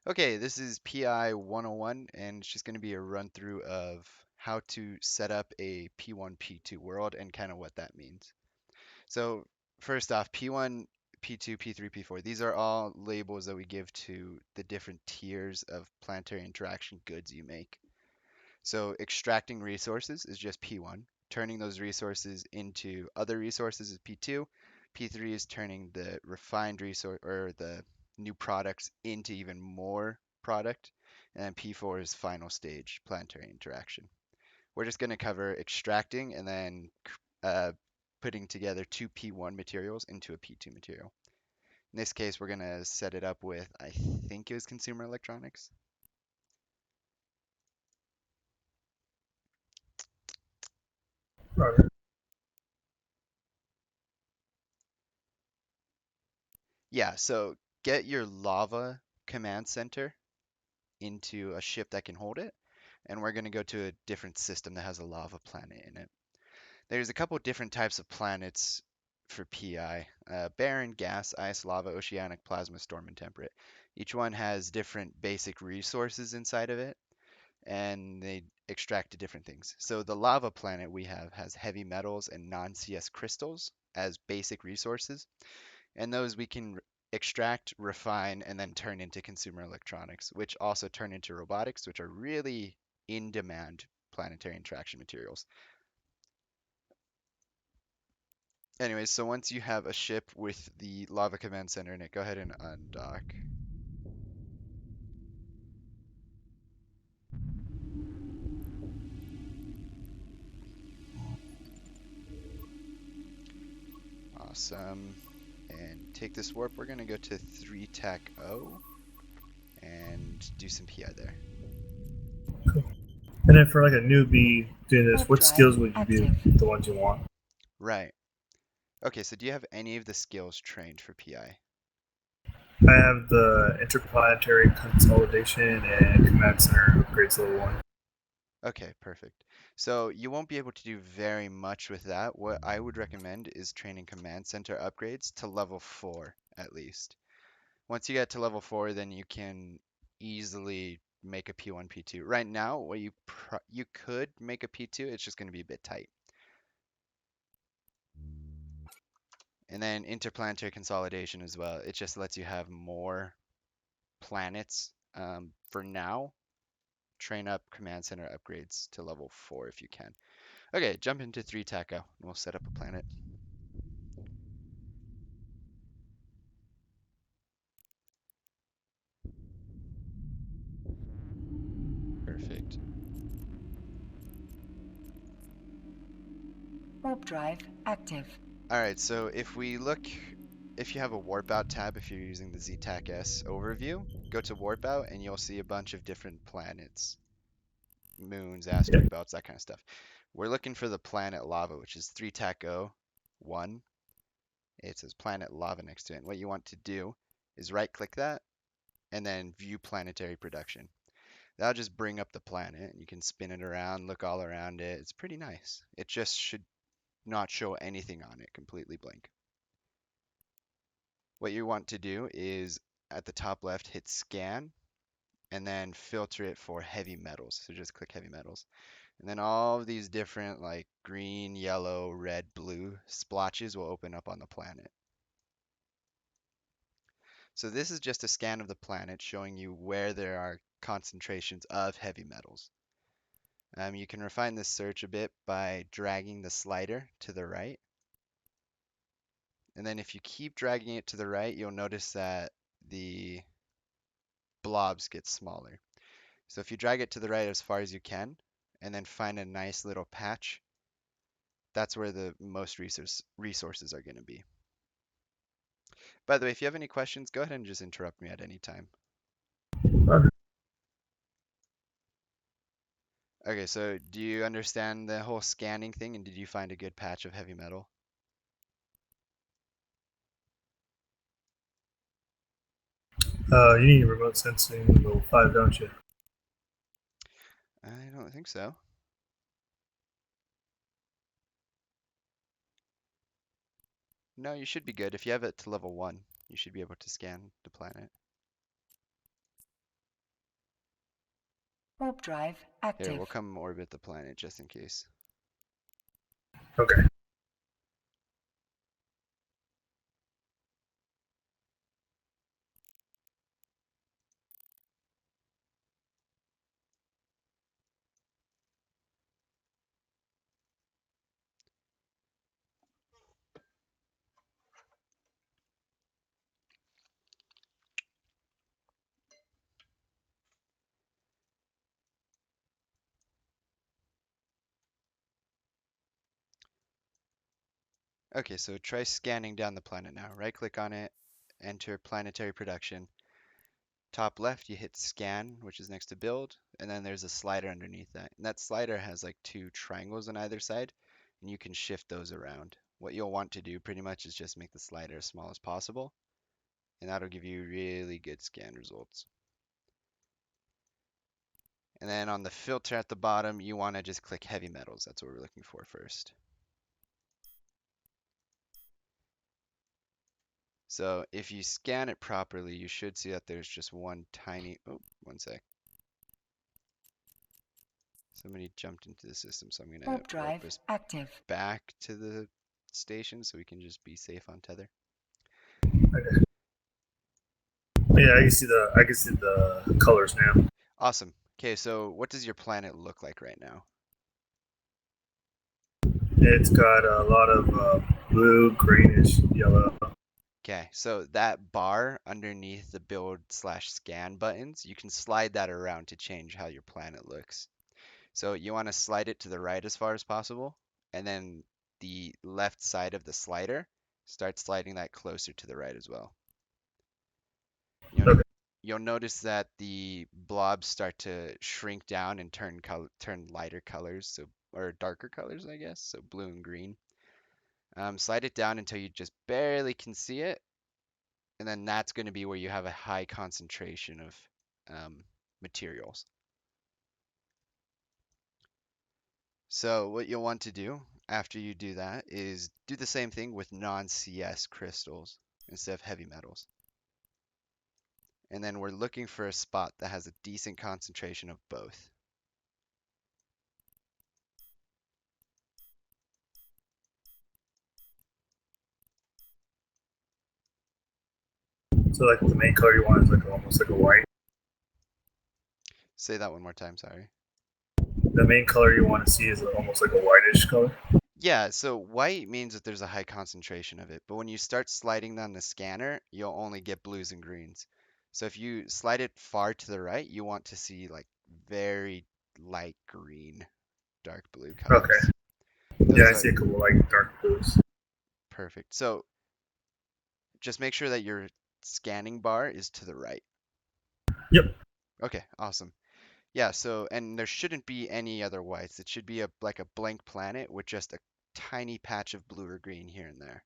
Okay, this is PI 101, and it's just going to be a run through of how to set up a P1, P2 world and kind of what that means. So, first off, P1, P2, P3, P4, these are all labels that we give to the different tiers of planetary interaction goods you make. So, extracting resources is just P1, turning those resources into other resources is P2, P3 is turning the refined resource or the new products into even more product, and then P4 is final stage planetary interaction. We're just going to cover extracting and then uh, putting together two P1 materials into a P2 material. In this case, we're going to set it up with, I think it was consumer electronics. Right. Yeah, so get your lava command center into a ship that can hold it, and we're going to go to a different system that has a lava planet in it. There's a couple different types of planets for PI: barren, gas, ice, lava, oceanic, plasma, storm, and temperate. Each one has different basic resources inside of it, and they extract different things. So the lava planet we have has heavy metals and non-CS crystals as basic resources, and those we can extract, refine, and then turn into consumer electronics, which also turn into robotics, which are really in demand planetary interaction materials. Anyways, so once you have a ship with the lava command center in it, go ahead and undock. Awesome. And take this warp. We're going to go to 3 tac O and do some PI there. Cool. And then for like a newbie doing this, Warp what drive skills would you be active. the ones you want? Right. Okay, so do you have any of the skills trained for PI? I have the interplanetary consolidation and command center upgrades level one. Okay, perfect. So you won't be able to do very much with that. What I would recommend is training command center upgrades to level 4 at least. Once you get to level 4, then you can easily make a P1, P2. Right now, what you could make a P2, it's just going to be a bit tight. And then interplanetary consolidation as well. It just lets you have more planets. For now, train up command center upgrades to level 4 if you can. Okay, jump into 3 taco and we'll set up a planet. Perfect. Warp drive active. All right, so if you have a warp out tab, if you're using the ZTAC-S overview, go to warp out and you'll see a bunch of different planets, moons, Yeah. asteroid belts, that kind of stuff. We're looking for the planet lava, which is 3 taco 1. It says planet lava next to it. And what you want to do is right click that and then view planetary production. That'll just bring up the planet. You can spin it around, look all around it. It's pretty nice. It just should not show anything on it, completely blank. What you want to do is at the top left, hit scan and then filter it for heavy metals. So just click heavy metals. And then all of these different like green, yellow, red, blue splotches will open up on the planet. So this is just a scan of the planet showing you where there are concentrations of heavy metals. You can refine this search a bit by dragging the slider to the right. And then if you keep dragging it to the right, you'll notice that the blobs get smaller. So if you drag it to the right as far as you can, and then find a nice little patch, that's where the most resources are going to be. By the way, if you have any questions, go ahead and just interrupt me at any time. Roger. Okay, so do you understand the whole scanning thing, and did you find a good patch of heavy metal? You need remote sensing level five, don't you? I don't think so. No, you should be good. If you have it to level 1, you should be able to scan the planet. Warp drive Here, active. we'll come orbit the planet just in case. Okay. Okay, so try scanning down the planet now. Right click on it, enter planetary production. Top left, you hit scan, which is next to build, and then there's a slider underneath that. And that slider has like two triangles on either side, and you can shift those around. What you'll want to do pretty much is just make the slider as small as possible, and that'll give you really good scan results. And then on the filter at the bottom, you want to just click heavy metals. That's what we're looking for first. So if you scan it properly, you should see that there's just one tiny, oh, one sec. Somebody jumped into the system, so I'm going to Warp warp drive us active. back to the station so we can just be safe on tether. Okay. Yeah, I can see the colors now. Awesome. Okay, so what does your planet look like right now? It's got a lot of blue, greenish, yellow. Okay, so that bar underneath the build/scan buttons, you can slide that around to change how your planet looks. So you want to slide it to the right as far as possible, and then the left side of the slider, start sliding that closer to the right as well. You'll, Okay. you'll notice that the blobs start to shrink down and turn lighter colors, so or darker colors, I guess, so blue and green. Slide it down until you just barely can see it, and then that's going to be where you have a high concentration of materials. So what you'll want to do after you do that is do the same thing with non-CS crystals instead of heavy metals. And then we're looking for a spot that has a decent concentration of both. So like the main color you want is like almost like a white. Say that one more time, sorry. The main color you want to see is almost like a whitish color. Yeah, so white means that there's a high concentration of it, but when you start sliding down the scanner, you'll only get blues and greens. So if you slide it far to the right, you want to see like very light green, dark blue Okay. colors. Yeah, Those I are see a couple like dark blues. perfect. So just make sure that your scanning bar is to the right. Yep. Okay, awesome. Yeah, so and there shouldn't be any other whites. It should be like a blank planet with just a tiny patch of blue or green here and there.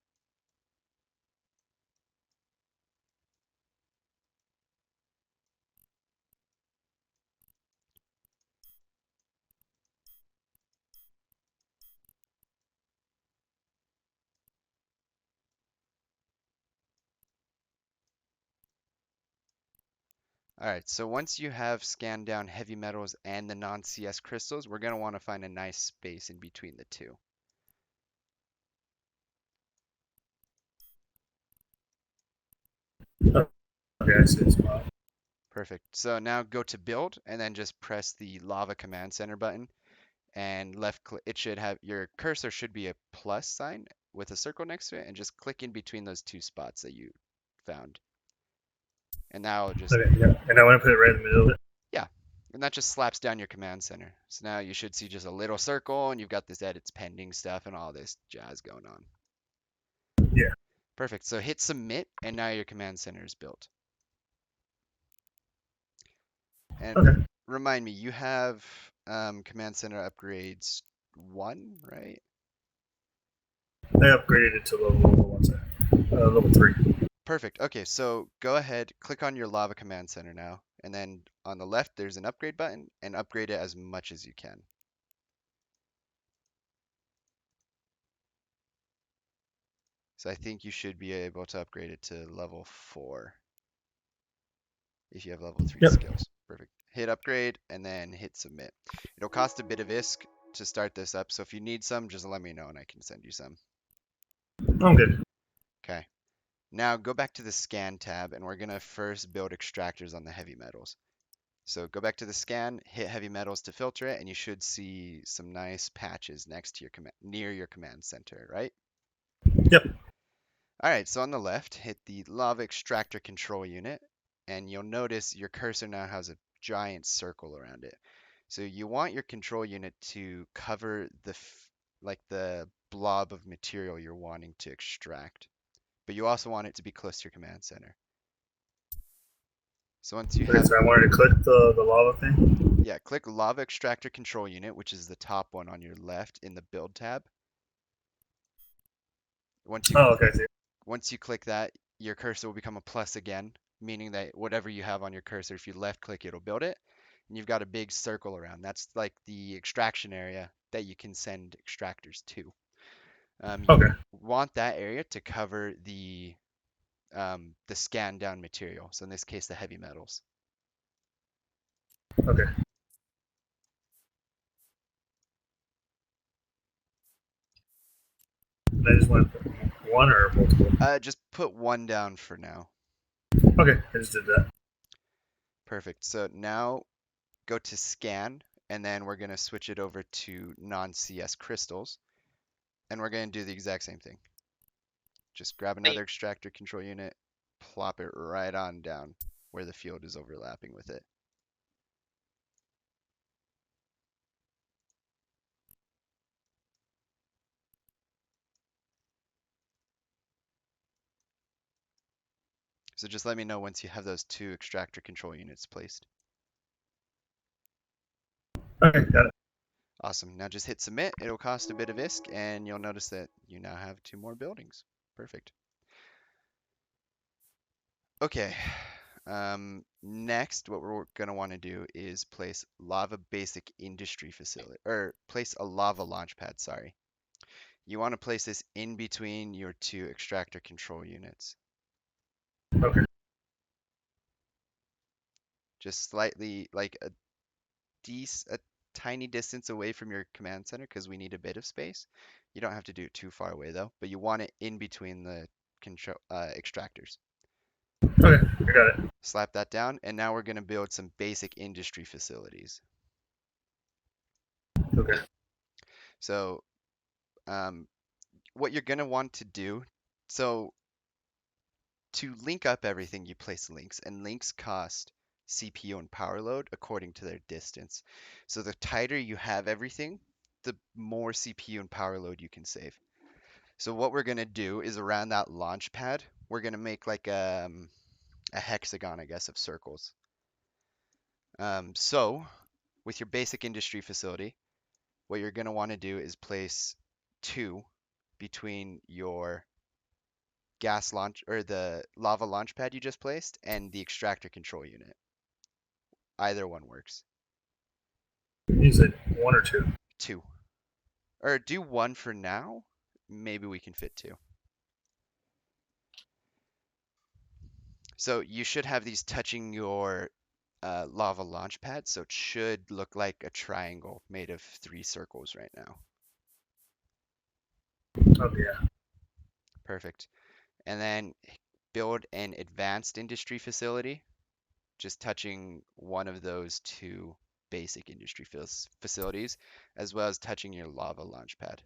All right, so once you have scanned down heavy metals and the non-CS crystals, we're going to want to find a nice space in between the two. Okay, I see a spot. Perfect. So now go to build and then just press the lava command center button and left click. It should have your cursor should be a plus sign with a circle next to it, and just click in between those two spots that you found. And now just, Okay, yeah. And I want to put it right in the middle of it. yeah, and that just slaps down your command center. So now you should see just a little circle and you've got this edits pending stuff and all this jazz going on. Yeah. Perfect. So hit submit and now your command center is built. And Okay. remind me, you have command center upgrades 1, right? I upgraded it to level 3. Perfect. Okay, so go ahead, click on your Lava Command Center now, and then on the left there's an upgrade button, and upgrade it as much as you can. So I think you should be able to upgrade it to level 4 if you have level 3 Yep. skills. Perfect. hit upgrade, and then hit submit. It'll cost a bit of ISK to start this up, so if you need some, just let me know and I can send you some. I'm good. Okay. Now go back to the scan tab and we're gonna first build extractors on the heavy metals. So go back to the scan, hit heavy metals to filter it, and you should see some nice patches next to your command near your command center, right? Yep. All right, so on the left, hit the lava extractor control unit, and you'll notice your cursor now has a giant circle around it. So you want your control unit to cover like the blob of material you're wanting to extract, but you also want it to be close to your command center. So once you Okay, have, so I wanted to click the lava thing. yeah, click lava extractor control unit, which is the top one on your left in the build tab. Once you Oh, okay. I see. Once you click that, your cursor will become a plus again, meaning that whatever you have on your cursor, if you left click, it'll build it. And you've got a big circle around. That's like the extraction area that you can send extractors to. You Okay. want that area to cover the scan down material. So in this case, the heavy metals. Okay. And I just want to put one or multiple. Just put one down for now. Okay, I just did that. Perfect. So now go to scan, and then we're going to switch it over to non-CS crystals, and we're going to do the exact same thing. Just grab another extractor control unit, plop it right on down where the field is overlapping with it. So just let me know once you have those two extractor control units placed. Okay, got it. Awesome. Now just hit submit. It'll cost a bit of ISK, and you'll notice that you now have two more buildings. Perfect. Okay. Next, what we're going to want to do is place lava basic industry facility, or place a lava launch pad, sorry. You want to place this in between your two extractor control units. Okay. Just slightly, like a tiny distance away from your command center because we need a bit of space. You don't have to do it too far away though, but you want it in between the control extractors. Okay, I got it. Slap that down, and now we're going to build some basic industry facilities. Okay. So, um, what you're going to want to do, so to link up everything, you place links, and links cost CPU and power load according to their distance. So the tighter you have everything, the more CPU and power load you can save. So what we're going to do is around that launch pad, we're going to make like a hexagon, I guess, of circles. So with your basic industry facility, what you're going to want to do is place two between your gas launch or the lava launch pad you just placed and the extractor control unit. Either one works. You said one or two. Two. Or do one for now. Maybe we can fit two. So you should have these touching your lava launch pad, so it should look like a triangle made of three circles right now. Oh yeah. Perfect. And then build an advanced industry facility, just touching one of those two basic industry facilities, as well as touching your lava launch pad.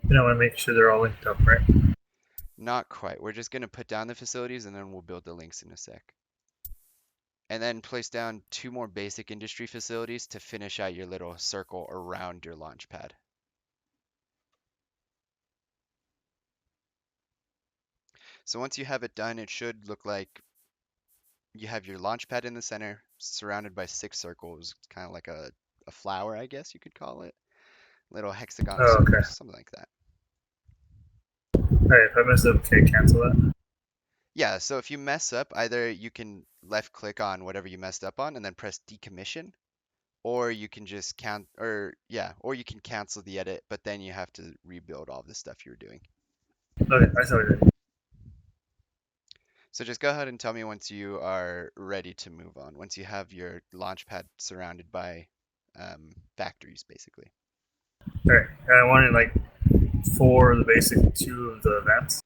I want to make sure they're all linked up, right? Not quite. We're just going to put down the facilities and then we'll build the links in a sec. And then place down two more basic industry facilities to finish out your little circle around your launch pad. So once you have it done, it should look like you have your launch pad in the center, surrounded by six circles, kind of like a flower, I guess you could call it. Little hexagon of Oh, okay. circles, something like that. All right, if I mess up, can I cancel that? Yeah, so if you mess up, either you can left click on whatever you messed up on and then press decommission, or you can just or you can cancel the edit, but then you have to rebuild all the stuff you were doing. Okay, I saw it. So just go ahead and tell me once you are ready to move on, once you have your launch pad surrounded by factories, basically. All right. I wanted like four of the basic, two of the advanced.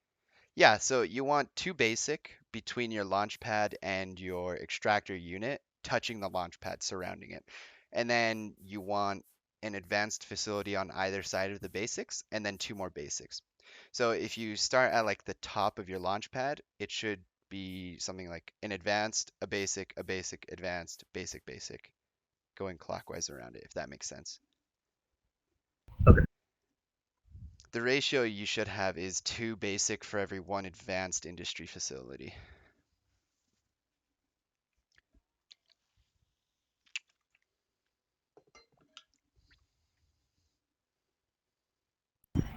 Yeah, so you want two basic between your launch pad and your extractor unit, touching the launch pad, surrounding it. And then you want an advanced facility on either side of the basics, and then two more basics. So if you start at like the top of your launch pad, it should be something like an advanced, a basic, advanced, basic, basic, going clockwise around it, if that makes sense. Okay. The ratio you should have is two basic for every one advanced industry facility.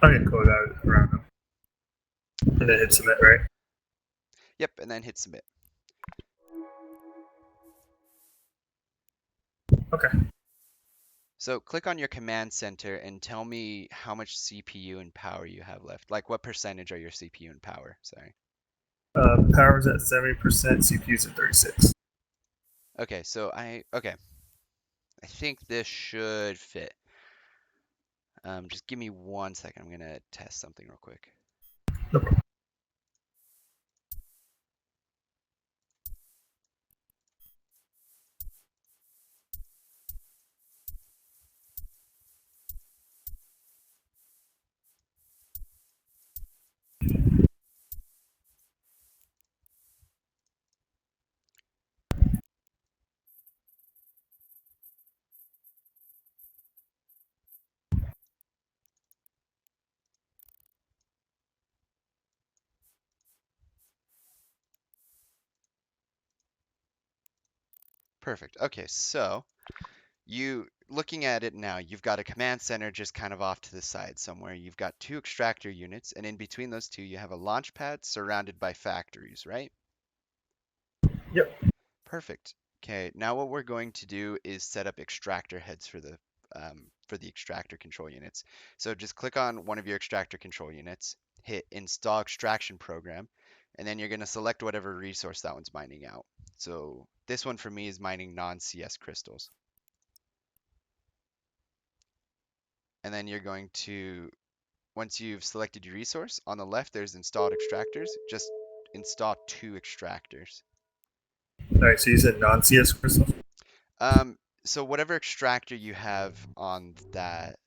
Okay, cool. I got it around them. And then hit submit, right? Yep, and then hit submit. Okay. So click on your command center and tell me how much CPU and power you have left. Like what percentage are your CPU and power? Sorry. Power's at 70%, CPU's at 36. Okay, okay. I think this should fit. Just give me 1 second. I'm gonna test something real quick. No problem. Perfect. Okay, so you looking at it now, you've got a command center just kind of off to the side somewhere. You've got two extractor units, and in between those two, you have a launch pad surrounded by factories, right? Yep. Perfect. Okay, now what we're going to do is set up extractor heads for the extractor control units. So just click on one of your extractor control units, hit install extraction program, and then you're going to select whatever resource that one's mining out. So this one for me is mining non-CS crystals. And then you're going to, once you've selected your resource, on the left there's installed extractors. Just install two extractors. All right, so you said non-CS crystal? So whatever extractor you have on that,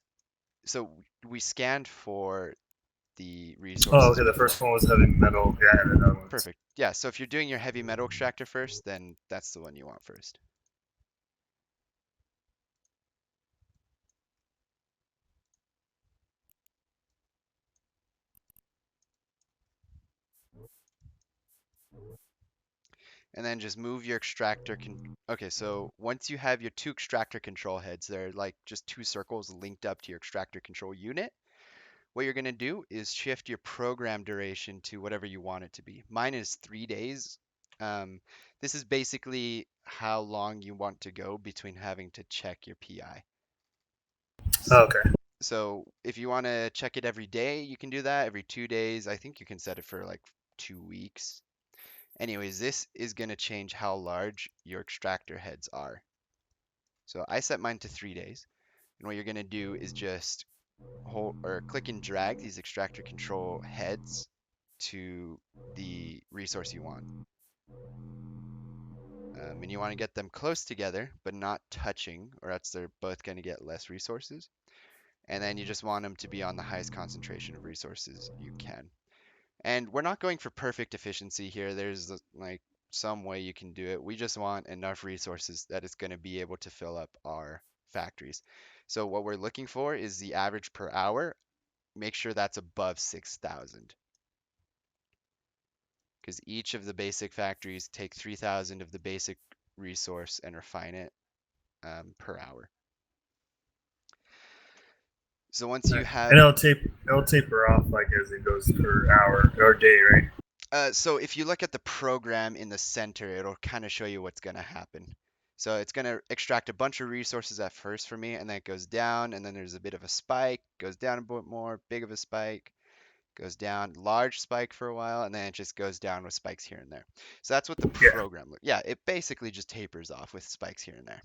so we scanned for the Oh, resources okay. The before. first one was heavy metal. Yeah, and another one. Perfect. Yeah, so if you're doing your heavy metal extractor first, then that's the one you want first. And then just move your Okay, so once you have your two extractor control heads, they're like just two circles linked up to your extractor control unit. What you're going to do is shift your program duration to whatever you want it to be. Mine is 3 days. Um, this is basically how long you want to go between having to check your PI. Oh, okay. So if you want to check it every day, you can do that. Every 2 days, I think you can set it for like 2 weeks. Anyways, this is going to change how large your extractor heads are. So I set mine to 3 days. And what you're going to do is just hold or click and drag these extractor control heads to the resource you want. And you want to get them close together, but not touching, or else they're both going to get less resources. And then you just want them to be on the highest concentration of resources you can. And we're not going for perfect efficiency here. There's like some way you can do it. We just want enough resources that it's going to be able to fill up our factories. So what we're looking for is the average per hour. Make sure that's above 6,000 because each of the basic factories take 3,000 of the basic resource and refine it per hour. So once All you right. And have it'll taper off like as it goes per hour or day, right? So if you look at the program in the center, it'll kind of show you what's going to happen. So it's going to extract a bunch of resources at first for me, and then it goes down, and then there's a bit of a spike, goes down a bit more, big of a spike, goes down, large spike for a while, and then it just goes down with spikes here and there. So that's what the Yeah. program yeah, it basically just tapers off with spikes here and there.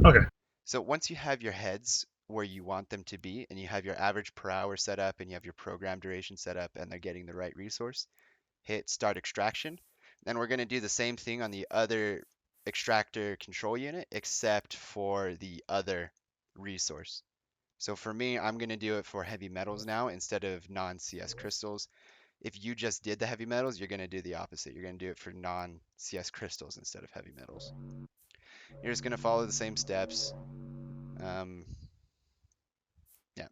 Okay. So once you have your heads where you want them to be, and you have your average per hour set up, and you have your program duration set up, and they're getting the right resource, hit start extraction. Then we're going to do the same thing on the other extractor control unit, except for the other resource. So for me, I'm going to do it for heavy metals now instead of non-CS crystals. If you just did the heavy metals, you're going to do the opposite. You're going to do it for non-CS crystals instead of heavy metals. You're just going to follow the same steps. Um, yeah.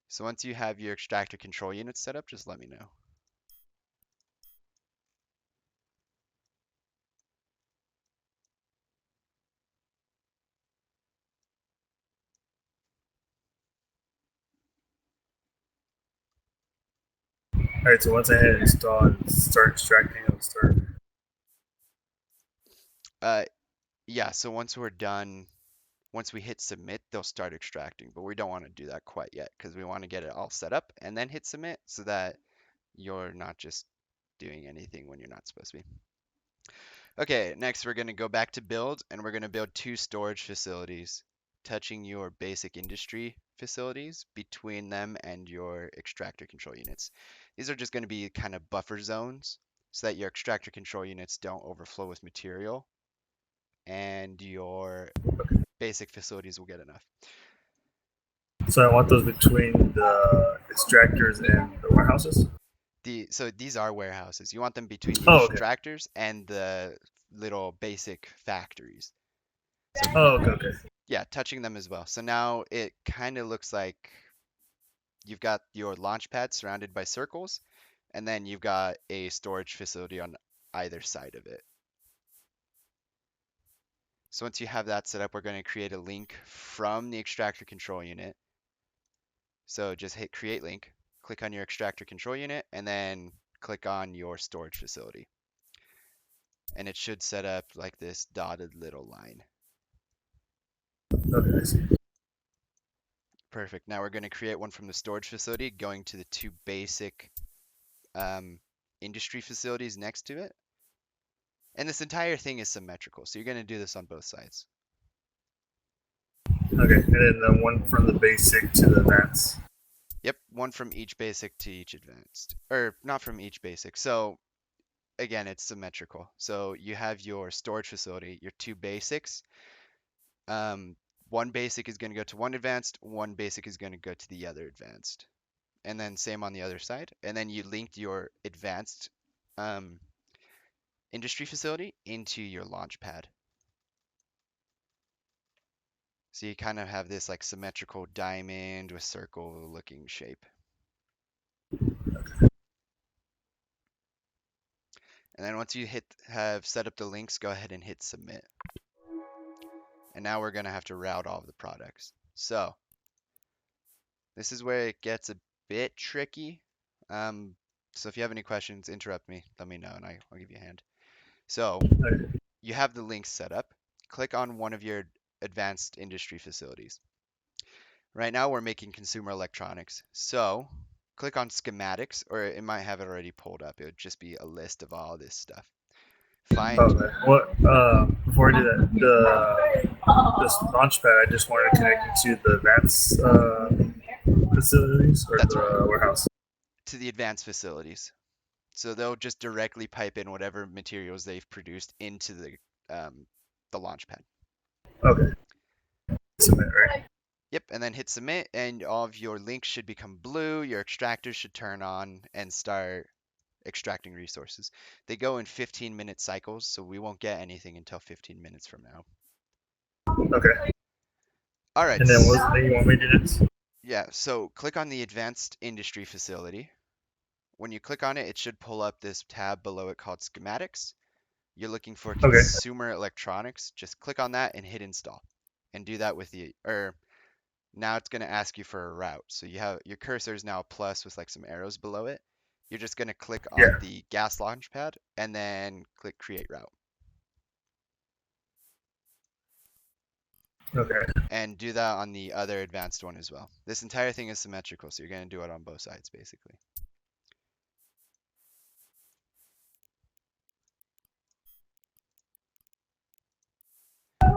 So once you have your extractor control units set up, just let me know. All right. So once I hit install and start extracting, it'll start. Uh, yeah, so once we're done, once we hit submit, they'll start extracting, but we don't want to do that quite yet because we want to get it all set up and then hit submit so that you're not just doing anything when you're not supposed to be. Okay, next we're going to go back to build and we're going to build two storage facilities touching your basic industry facilities between them and your extractor control units. These are just going to be kind of buffer zones so that your extractor control units don't overflow with material and your basic facilities will get enough. So I want those between the extractors and the warehouses. So these are warehouses. You want them between the Oh, okay. extractors and the little basic factories. So Oh, okay. Okay. yeah, touching them as well. So now it kind of looks like you've got your launch pad surrounded by circles, and then you've got a storage facility on either side of it. So once you have that set up, we're going to create a link from the extractor control unit. So just hit create link, click on your extractor control unit, and then click on your storage facility. And it should set up like this dotted little line. Okay. I see. Perfect. Now we're going to create one from the storage facility going to the two basic industry facilities next to it. And this entire thing is symmetrical, so you're going to do this on both sides. Okay. And then the one from the basic to the advanced. Yep, one from each basic to each advanced. Or not from each basic. So again, it's symmetrical. So you have your storage facility, your two basics. One basic is going to go to one advanced, one basic is going to go to the other advanced. And then same on the other side. And then you linked your advanced industry facility into your launch pad. So you kind of have this like symmetrical diamond with circle looking shape. And then once you have set up the links, go ahead and hit submit. And now we're going to have to route all of the products. So this is where it gets a bit tricky. So if you have any questions, interrupt me, let me know, and I'll give you a hand. So Okay. you have the links set up. Click on one of your advanced industry facilities. Right now we're making consumer electronics. So click on schematics, or it might have it already pulled up. It would just be a list of all this stuff. Find, Okay. What? Before I do that, this launch pad, I just wanted to connect it to the advanced facilities or that's right, the warehouse. to the advanced facilities. So they'll just directly pipe in whatever materials they've produced into the launch pad. Okay. Submit, right? Yep, and then hit submit, and all of your links should become blue. Your extractors should turn on and start extracting resources. They go in 15-minute cycles, so we won't get anything until 15 minutes from now. Okay. All right. And then what's the thing you want me to do next? Yeah, so click on the advanced industry facility. When you click on it, it should pull up this tab below it called schematics. You're looking for Okay. consumer electronics. Just click on that and hit install. And do that with now it's going to ask you for a route. So you have your cursor is now a plus with like some arrows below it. You're just going to click on Yeah. the gas launch pad and then click create route. Okay. And do that on the other advanced one as well. This entire thing is symmetrical, so you're going to do it on both sides basically.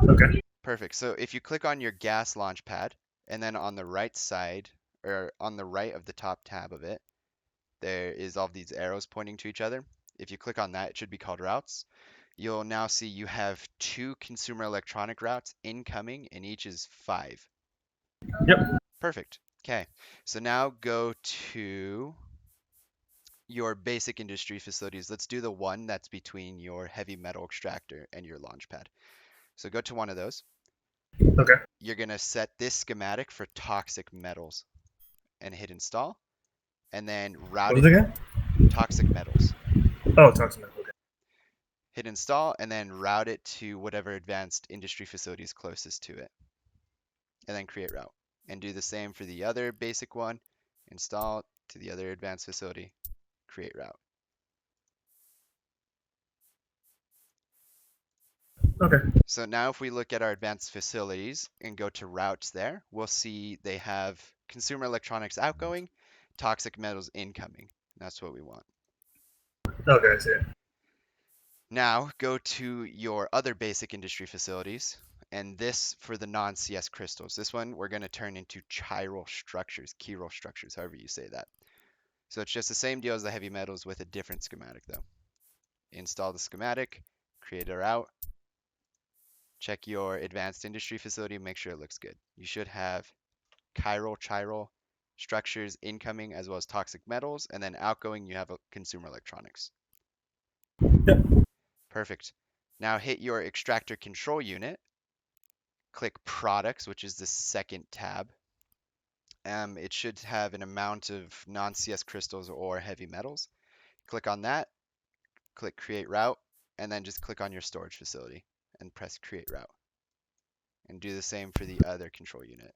Okay. Perfect. So if you click on your gas launch pad, and then on the right side, or on the right of the top tab of it, there is all these arrows pointing to each other. If you click on that, it should be called routes. You'll now see you have 2 consumer electronic routes incoming, and each is 5. Yep. Perfect. Okay. So now go to your basic industry facilities. Let's do the one that's between your heavy metal extractor and your launch pad. So go to one of those. Okay. You're going to set this schematic for toxic metals and hit install, and then What route was it it again? toxic metals. Oh, toxic. Okay. Hit install and then route it to whatever advanced industry facility is closest to it, and then create route. And do the same for the other basic one. Install to the other advanced facility, create route. Okay. So now if we look at our advanced facilities and go to routes there, we'll see they have consumer electronics outgoing, toxic metals incoming. That's what we want. Okay. I see it. Now go to your other basic industry facilities, and this for the non-CS crystals. This one we're going to turn into chiral structures, chiral structures, however you say that. So it's just the same deal as the heavy metals with a different schematic though. Install the schematic, create a route, check your advanced industry facility, make sure it looks good. You should have chiral structures incoming as well as toxic metals, and then outgoing you have consumer electronics. Yep. Perfect. Now hit your extractor control unit, click products, which is the second tab. It should have an amount of non-CS crystals or heavy metals. Click on that, click create route, and then just click on your storage facility and press create route. And do the same for the other control unit,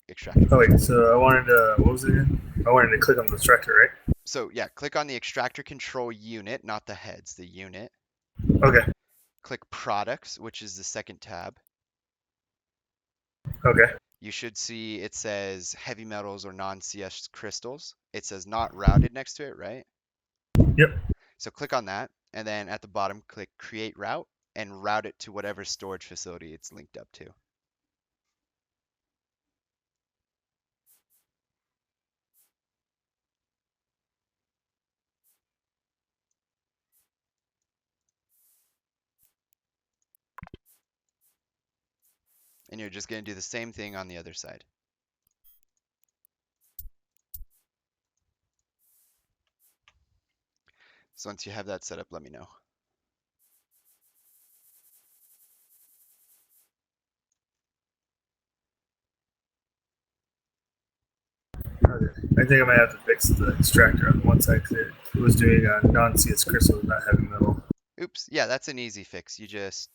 extractor Oh control wait. unit. So I wanted to. What was it again? I wanted to click on the extractor, right? So yeah, click on the extractor control unit, not the heads, the unit. Okay. Click products, which is the second tab. Okay. You should see it says heavy metals or non-CS crystals. It says not routed next to it, right? Yep. So click on that, and then at the bottom, click create route and route it to whatever storage facility it's linked up to. And you're just going to do the same thing on the other side. So once you have that set up, let me know. Okay. I think I might have to fix the extractor on one side because it was doing non-CS crystals, not heavy metal. Oops, yeah, that's an easy fix. You just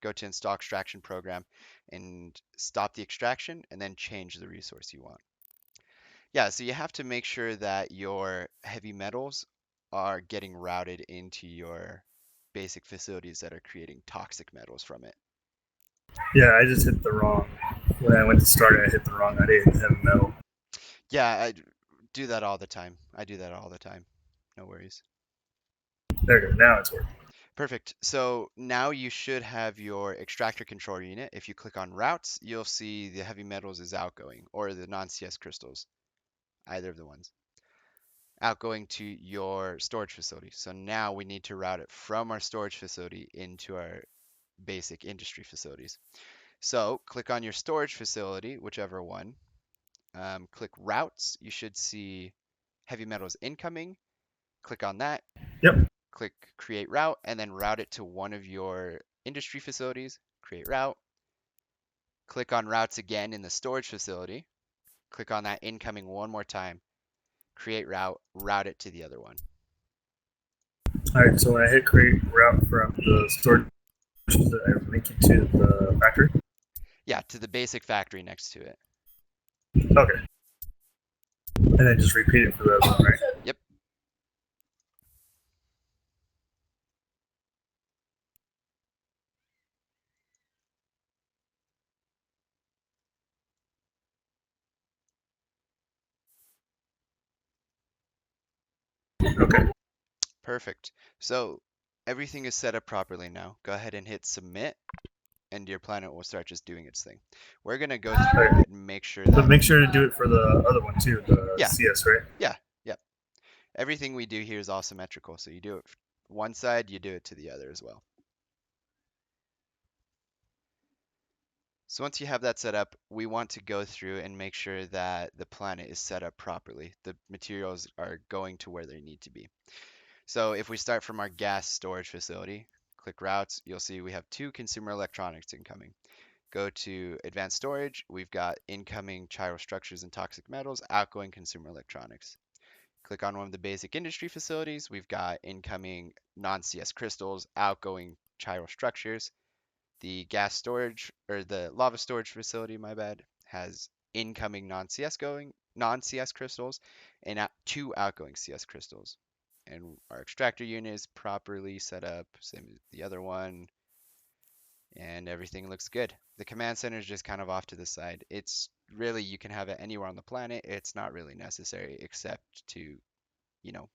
go to install extraction program and stop the extraction and then change the resource you want. Yeah, so you have to make sure that your heavy metals are getting routed into your basic facilities that are creating toxic metals from it. Yeah, I just hit the wrong. When I went to start it, I hit the wrong. I didn't hit heavy metal. Yeah, I do that all the time. I do that all the time. No worries. There we go. Now it's working. Perfect. So now you should have your extractor control unit. If you click on routes, you'll see the heavy metals is outgoing or the non-CS crystals, either of the ones, outgoing to your storage facility. So now we need to route it from our storage facility into our basic industry facilities. So click on your storage facility, whichever one. Click routes. You should see heavy metals incoming. Click on that. Yep. Click create route and then route it to one of your industry facilities. Create route. Click on routes again in the storage facility. Click on that incoming one more time. Create route. Route it to the other one. All right. So when I hit create route from the storage, I link it to the factory. Yeah, to the basic factory next to it. Okay. And then just repeat it for the other one, right? Yep. Okay. Perfect. So everything is set up properly now. Go ahead and hit submit, and your planet will start just doing its thing. We're gonna go through Okay. and make sure But that, make sure to do it for the other one too, the yeah, CS, right? yeah, yeah. Everything we do here is all symmetrical. So you do it one side, you do it to the other as well. So once you have that set up, we want to go through and make sure that the planet is set up properly. The materials are going to where they need to be. So if we start from our gas storage facility, click routes, you'll see we have two consumer electronics incoming. Go to advanced storage, we've got incoming chiral structures and toxic metals, outgoing consumer electronics. Click on one of the basic industry facilities, we've got incoming non-CS crystals, outgoing chiral structures. The gas storage or the lava storage facility, my bad, has incoming non-CS crystals and two outgoing CS crystals. And our extractor unit is properly set up, same as the other one, and everything looks good. The command center is just kind of off to the side. It's really, you can have it anywhere on the planet. It's not really necessary except to, you know,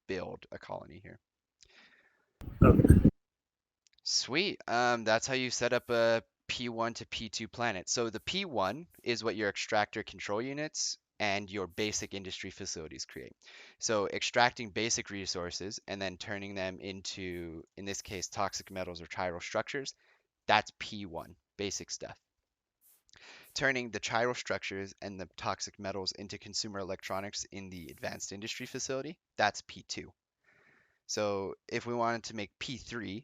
build a colony here. Okay. Sweet. That's how you set up a P1 to P2 planet. So the P1 is what your extractor control units and your basic industry facilities create. So extracting basic resources and then turning them into, in this case, toxic metals or chiral structures, that's P1, basic stuff. Turning the chiral structures and the toxic metals into consumer electronics in the advanced industry facility, that's P2. So if we wanted to make P3,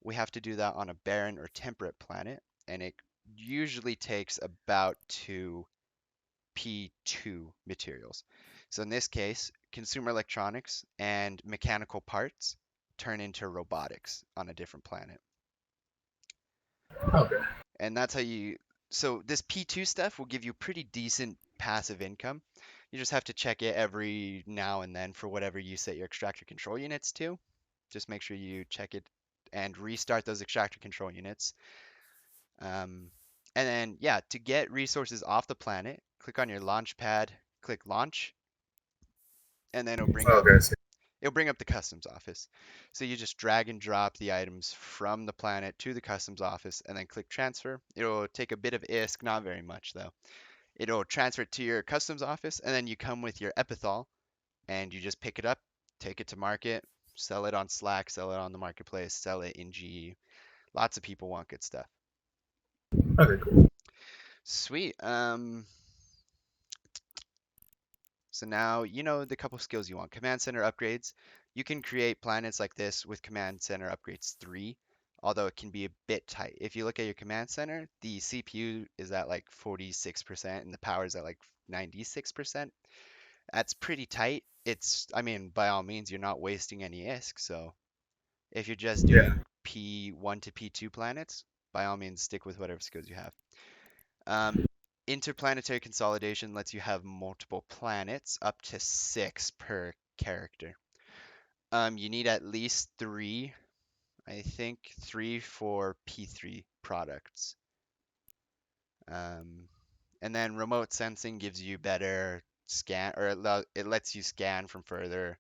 we have to do that on a barren or temperate planet, and it usually takes about two P2 materials. So in this case, consumer electronics and mechanical parts turn into robotics on a different planet. Okay. And that's how you, so this P2 stuff will give you pretty decent passive income. You just have to check it every now and then for whatever you set your extractor control units to. Just make sure you check it and restart those extractor control units. And then, yeah, to get resources off the planet, click on your launch pad, click launch, and then Okay. So, it'll bring up the customs office. So you just drag and drop the items from the planet to the customs office, and then click transfer. It'll take a bit of ISK, not very much though. It'll transfer it to your customs office, and then you come with your epithal, and you just pick it up, take it to market, sell it on Slack, sell it on the marketplace, sell it in GE. Lots of people want good stuff. okay. Cool. Sweet. So now you know the couple skills you want. Command Center upgrades. You can create planets like this with Command Center upgrades 3, although it can be a bit tight. If you look at your Command Center, the CPU is at like 46% and the power is at like 96%. That's pretty tight. I mean, by all means, you're not wasting any ISK. So if you're just Yeah. doing P1 to P2 planets, by all means, stick with whatever skills you have. Um, Interplanetary consolidation lets you have multiple planets, up to 6 per character. You need at least 3, I think 3 for P3 products. Um, and then remote sensing gives you better scan, or it lets you scan from further.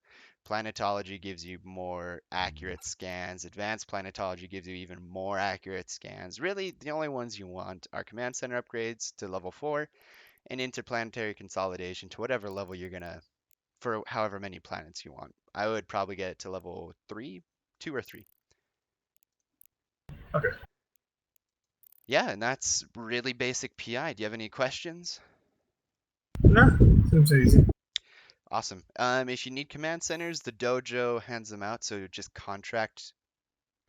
Planetology gives you more accurate scans. Advanced planetology gives you even more accurate scans. Really, the only ones you want are command center upgrades to level 4 and interplanetary consolidation to whatever level you're gonna, for however many planets you want. I would probably get it to level 3, 2 or 3. Okay. Yeah, and that's really basic PI. Do you have any questions? No, seems easy. Awesome. If you need command centers, the dojo hands them out. So just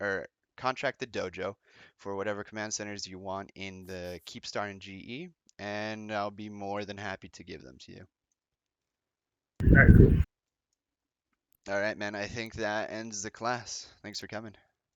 or contract the dojo for whatever command centers you want in the Keepstar and GE, and I'll be more than happy to give them to you. All right. Cool. All right, man. I think that ends the class. Thanks for coming.